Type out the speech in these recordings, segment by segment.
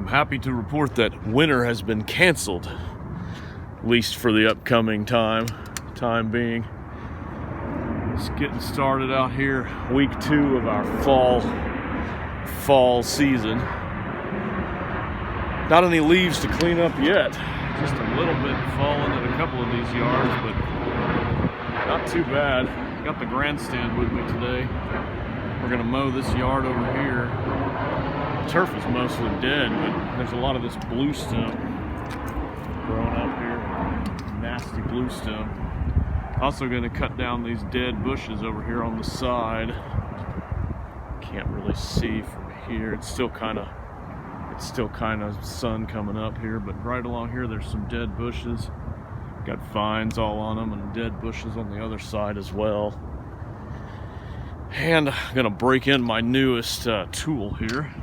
I'm happy to report that winter has been canceled, at least for the upcoming time being. Just getting started out here, week 2 of our fall season. Not any leaves to clean up yet, just a little bit fallen in a couple of these yards, but not too bad. Got the grandstand with me today. We're gonna mow this yard over here. The turf is mostly dead, but there's a lot of this bluestem growing up here. Nasty bluestem. Also gonna cut down these dead bushes over here on the side. Can't really see from here. It's still kind of sun coming up here, but right along here there's some dead bushes. Got vines all on them and dead bushes on the other side as well. And I'm gonna break in my newest tool here,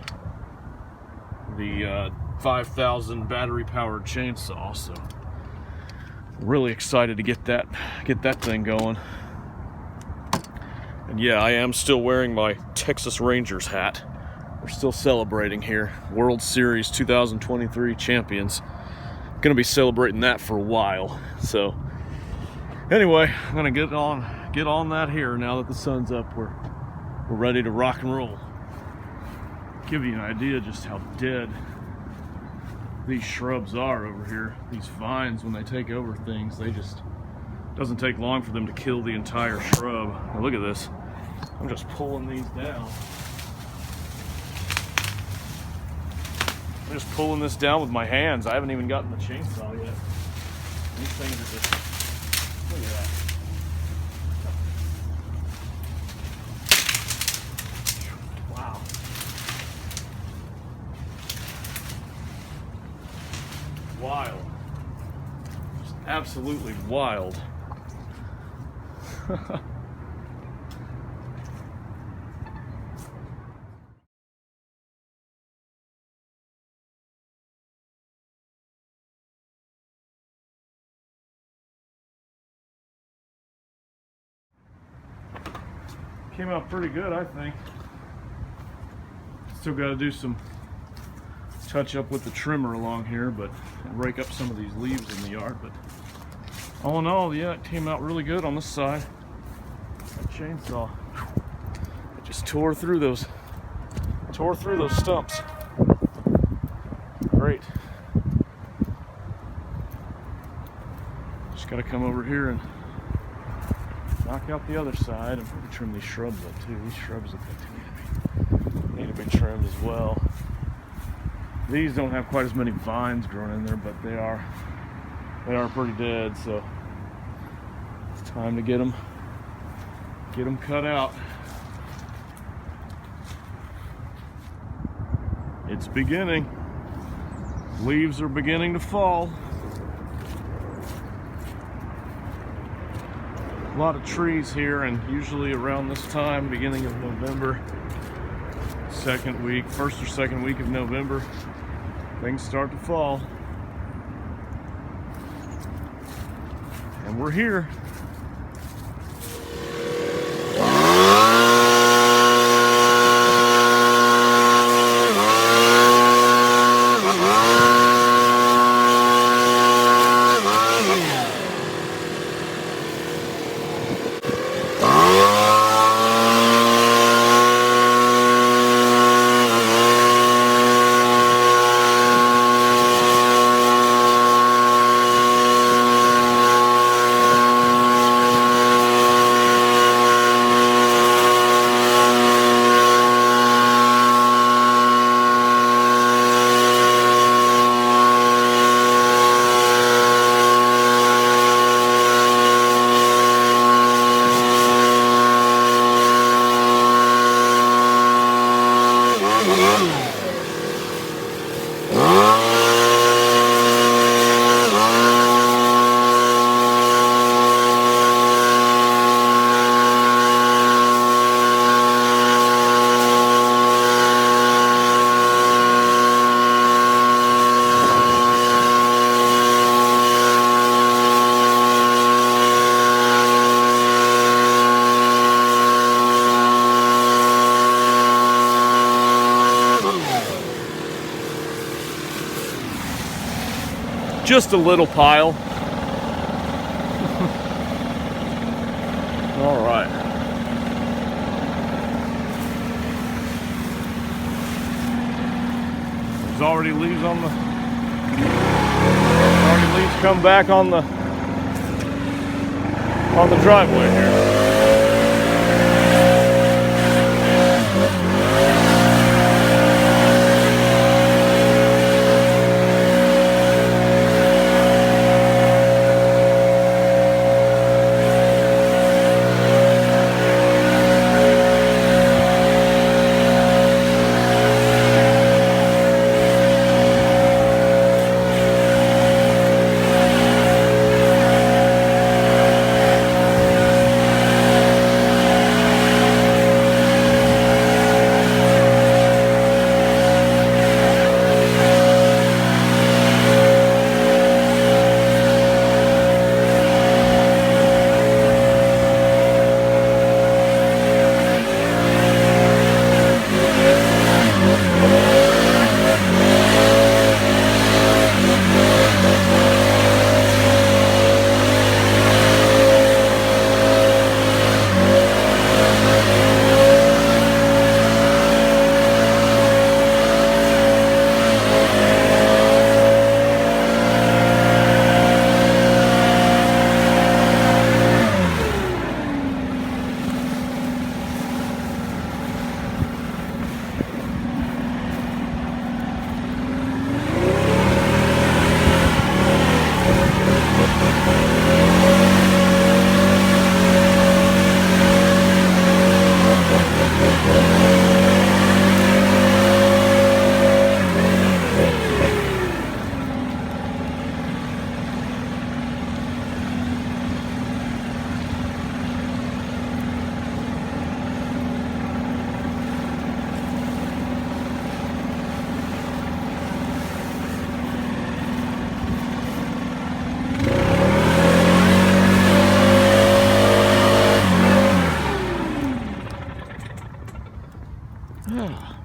the 5000 battery powered chainsaw. So really excited to get that thing going. And yeah, I am still wearing my Texas Rangers hat. We're still celebrating here. World Series 2023 champions. Gonna be celebrating that for a while. So anyway, I'm gonna get on that here now that the sun's up. We're ready to rock and roll. Give you an idea just how dead these shrubs are over here. These vines, when they take over things, doesn't take long for them to kill the entire shrub. Now look at this. I'm just pulling these down. I'm just pulling this down with my hands. I haven't even gotten the chainsaw yet. These things are just, look at that. Wow. Wild. Just absolutely wild. Came out pretty good, I think. Still got to do some touch up with the trimmer along here, but rake up some of these leaves in the yard. But all in all, yeah, it came out really good on this side. That chainsaw, it just tore through those stumps. Great. Just got to come over here and knock out the other side and probably trim these shrubs up too. These shrubs look like they need to be trimmed as well. These don't have quite as many vines growing in there, but they are pretty dead. So it's time to get them cut out. It's beginning. Leaves are beginning to fall. A lot of trees here, and usually around this time, beginning of November, first or second week of November, things start to fall. And we're here. just a little pile. All right. There's already leaves on the. Already leaves come back on the driveway here.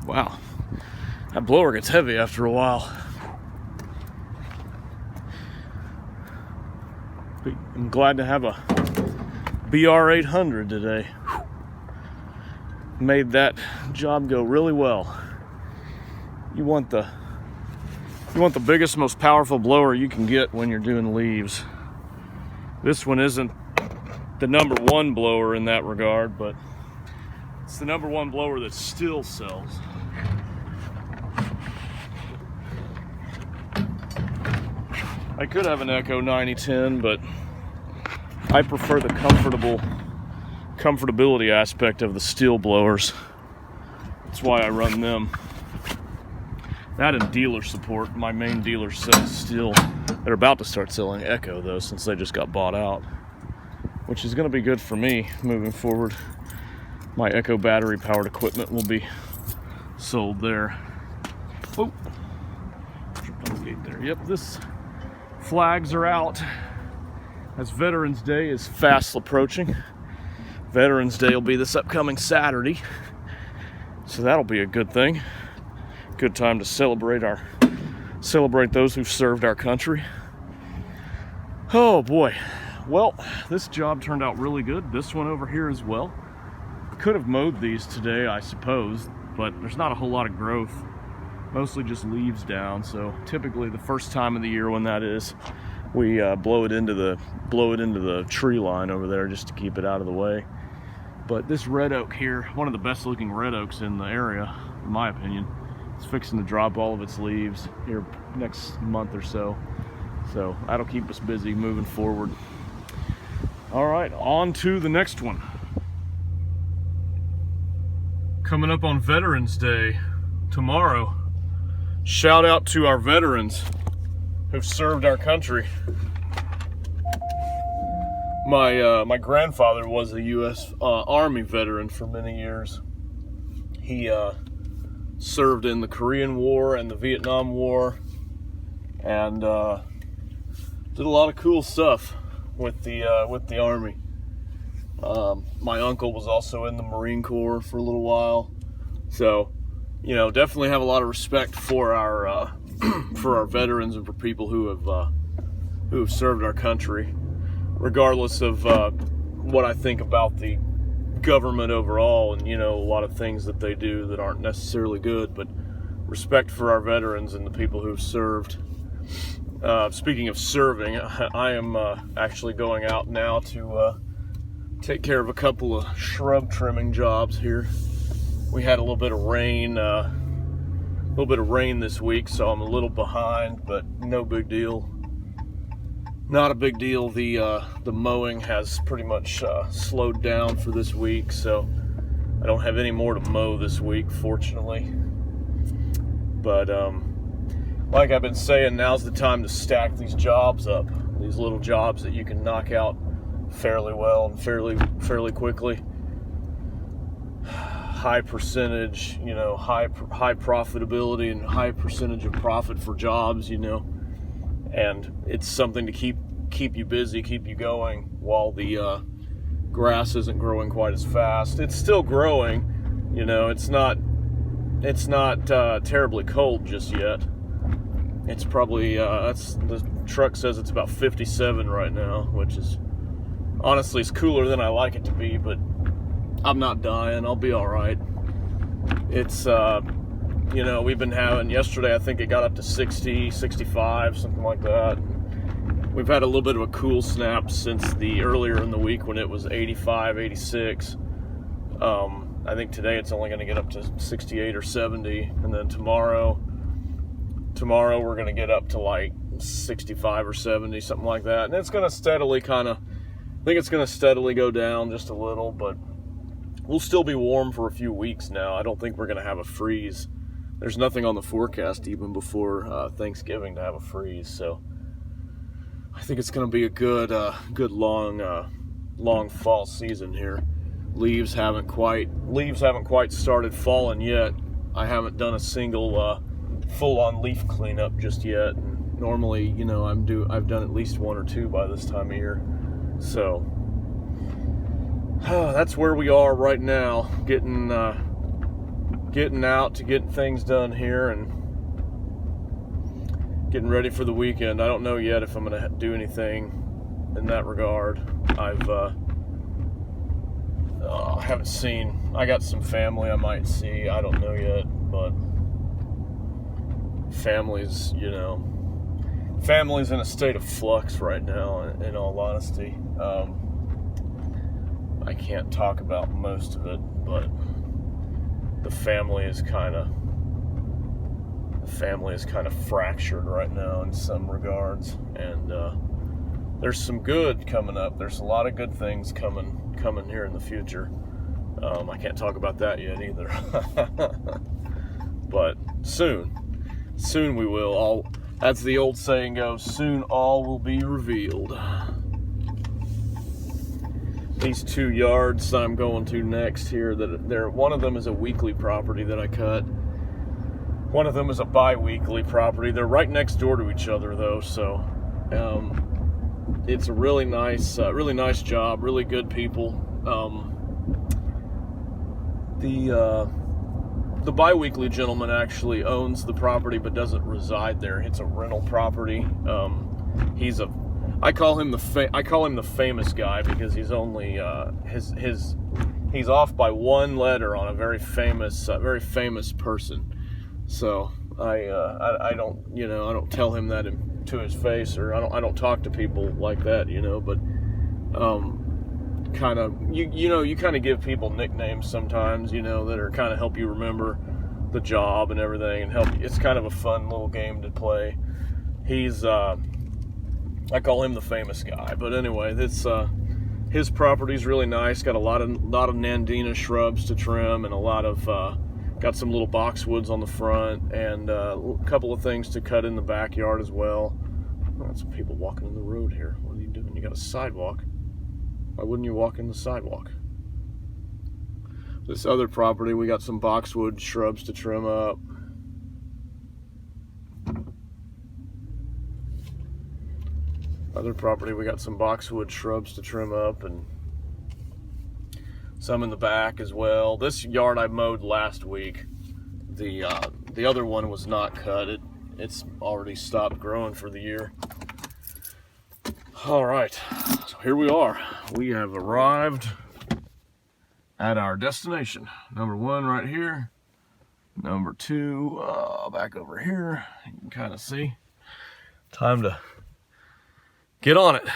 Wow, that blower gets heavy after a while. I'm glad to have a BR800 today. Made that job go really well. You want the biggest, most powerful blower you can get when you're doing leaves. This one isn't the #1 blower in that regard, but it's the #1 blower that still sells. I could have an Echo 9010, but I prefer the comfortability aspect of the steel blowers. That's why I run them. That and dealer support. My main dealer sells steel. They're about to start selling Echo though, since they just got bought out, which is going to be good for me moving forward. My Echo battery powered equipment will be sold there. Oh, tripped on the gate there. Yep, this flags are out as Veterans Day is fast approaching. Veterans Day will be this upcoming Saturday, so that'll be a good thing. Good time to celebrate those who've served our country. Oh boy. Well, this job turned out really good. This one over here as well. Could have mowed these today, I suppose, but there's not a whole lot of growth. Mostly just leaves down. So typically the first time of the year when that is, we blow it into the tree line over there just to keep it out of the way. But this red oak here, one of the best looking red oaks in the area, in my opinion, it's fixing to drop all of its leaves here next month or so. So that'll keep us busy moving forward. All right, on to the next one. Coming up on Veterans Day tomorrow. Shout out to our veterans who've served our country. My grandfather was a U.S. Army veteran for many years. He served in the Korean War and the Vietnam War, and did a lot of cool stuff with the Army. My uncle was also in the Marine Corps for a little while, so you know, definitely have a lot of respect for our for our veterans and for people who have who have served our country, regardless of what I think about the government overall, and a lot of things that they do that aren't necessarily good, but respect for our veterans and the people who've served. Speaking of serving, I am actually going out now to take care of a couple of shrub trimming jobs here. We had a little bit of rain this week, so I'm a little behind, but no big deal. Not a big deal. The mowing has pretty much slowed down for this week, so I don't have any more to mow this week, fortunately. But like I've been saying, now's the time to stack these jobs up. These little jobs that you can knock out fairly well and fairly quickly. High percentage, high profitability and high percentage of profit for jobs, and it's something to keep you busy, keep you going while the grass isn't growing quite as fast. It's still growing, it's not terribly cold just yet. It's probably the truck says it's about 57 right now, which is honestly it's cooler than I like it to be, but I'm not dying. I'll be all right. It's we've been having, yesterday I think it got up to 60, 65, something like that. We've had a little bit of a cool snap since the earlier in the week when it was 85, 86. I think today it's only going to get up to 68 or 70, and then tomorrow we're going to get up to like 65 or 70, something like that. And it's going to steadily go down just a little, but we'll still be warm for a few weeks now. I don't think we're going to have a freeze. There's nothing on the forecast even before Thanksgiving to have a freeze, so I think it's going to be a good long fall season here. Leaves haven't quite started falling yet. I haven't done a single full-on leaf cleanup just yet. And normally, I've done at least one or two by this time of year. So that's where we are right now, getting out to get things done here and getting ready for the weekend. I don't know yet if I'm going to do anything in that regard. I haven't seen. I got some family I might see. I don't know yet, but family's in a state of flux right now, in all honesty. I can't talk about most of it, but the family is kind of fractured right now in some regards, and there's some good coming up. There's a lot of good things coming here in the future. I can't talk about that yet either. But soon we will. As the old saying goes, soon all will be revealed. These 2 yards I'm going to next here, one of them is a weekly property that I cut. One of them is a bi-weekly property. They're right next door to each other though, so it's a really nice job, really good people. The bi-weekly gentleman actually owns the property but doesn't reside there. It's a rental property. I call him the famous guy because he's only he's off by one letter on a very famous person. So I don't tell him that to his face, or I don't talk to people like that, but kind of you kind of give people nicknames sometimes, that are kind of help you remember the job and everything, and help. It's kind of a fun little game to play. He's I call him the famous guy, but anyway, his property's really nice. Got a lot of Nandina shrubs to trim, and got some little boxwoods on the front, and a couple of things to cut in the backyard as well. Oh, some people walking in the road here. What are you doing? You got a sidewalk. Why wouldn't you walk in the sidewalk? This other property, we got some boxwood shrubs to trim up. Other property, we got some boxwood shrubs to trim up, and some in the back as well. This yard I mowed last week. The other one was not cut. It's already stopped growing for the year. All right, so here we are. We have arrived at our destination. Number 1 right here. Number 2 back over here. You can kind of see. Time to get on it.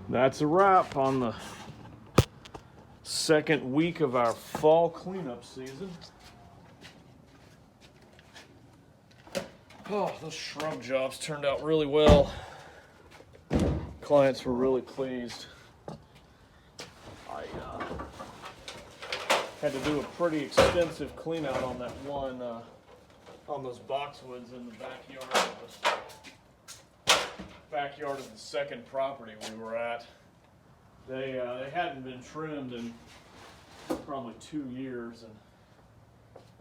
That's a wrap on the second week of our fall cleanup season. Oh, those shrub jobs turned out really well. Clients were really pleased. I had to do a pretty extensive clean out on that one, on those boxwoods in the backyard of the second property we were at. They hadn't been trimmed in probably 2 years, and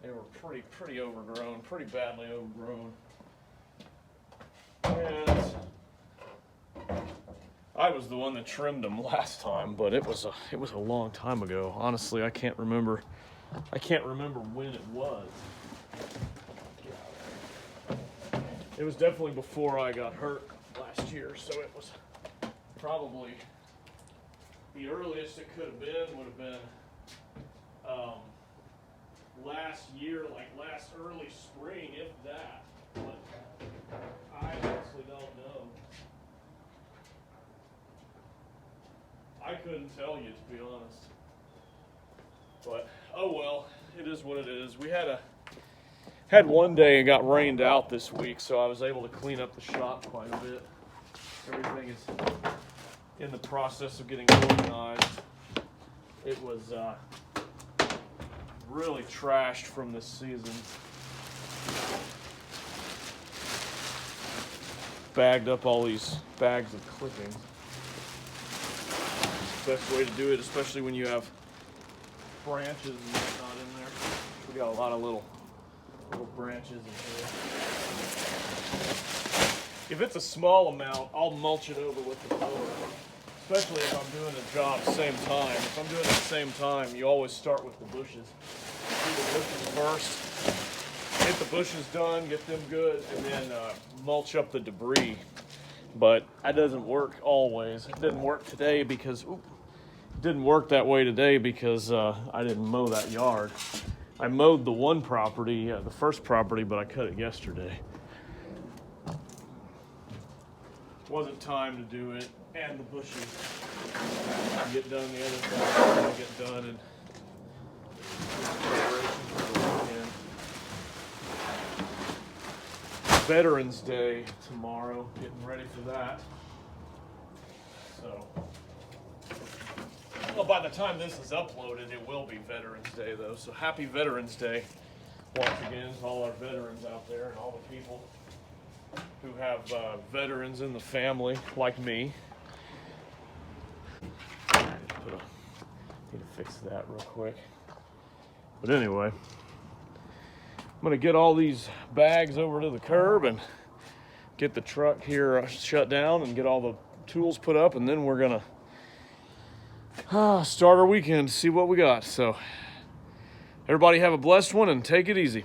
they were pretty overgrown, pretty badly overgrown. And I was the one that trimmed them last time, but it was a long time ago. Honestly, I can't remember when it was. It was definitely before I got hurt last year, so it was probably the earliest it could have been would have been last year, like last early spring, if that. But I honestly don't know. I couldn't tell you, to be honest. But oh well, it is what it is. We had one day it got rained out this week, so I was able to clean up the shop quite a bit. Everything is in the process of getting organized. It was really trashed from this season. Bagged up all these bags of clippings. Best way to do it, especially when you have branches and whatnot in there. We got a lot of little branches in here. If it's a small amount, I'll mulch it over with the mower. Especially if I'm doing a job at the same time. If I'm doing it at the same time, you always start with the bushes. Do the bushes first, get the bushes done, get them good, and then mulch up the debris. But that doesn't work always. It didn't work today because, it didn't work that way today because I didn't mow that yard. I mowed the one property, the first property, but I cut it yesterday. Wasn't time to do it, and the bushes get done the other thing, get done, and preparation for the weekend. Veterans Day tomorrow, getting ready for that. So, well, by the time this is uploaded, it will be Veterans Day though. So happy Veterans Day once again to all our veterans out there and all the people who have veterans in the family, like me. Need to fix that real quick. But anyway, I'm gonna get all these bags over to the curb and get the truck here shut down and get all the tools put up, and then we're gonna start our weekend, see what we got. So everybody have a blessed one and take it easy.